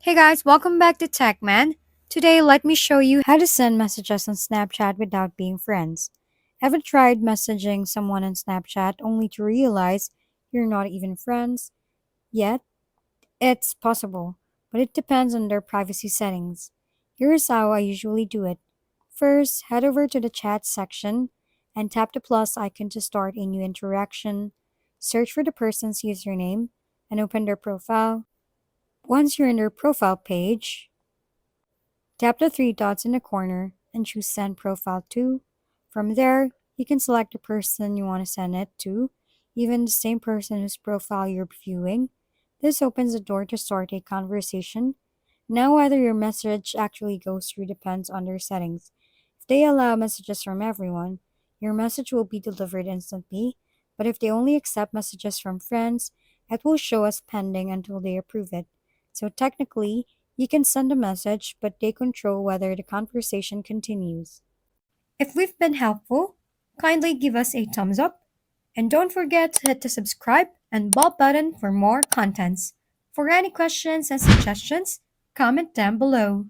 Hey guys, welcome back to TechMan. Today, let me show you how to send messages on Snapchat without being friends. Ever tried messaging someone on Snapchat only to realize you're not even friends? Yet, it's possible, but it depends on their privacy settings. Here's how I usually do it. First, head over to the chat section and tap the plus icon to start a new interaction. Search for the person's username and open their profile. Once you're in their profile page, tap the three dots in the corner and choose Send Profile to. From there, you can select the person you want to send it to, even the same person whose profile you're viewing. This opens the door to start a conversation. Now, whether your message actually goes through depends on their settings. If they allow messages from everyone, your message will be delivered instantly, but if they only accept messages from friends, it will show as pending until they approve it. So technically, you can send a message, but they control whether the conversation continues. If we've been helpful, kindly give us a thumbs up and don't forget to hit the subscribe and bell button for more contents. For any questions and suggestions, comment down below.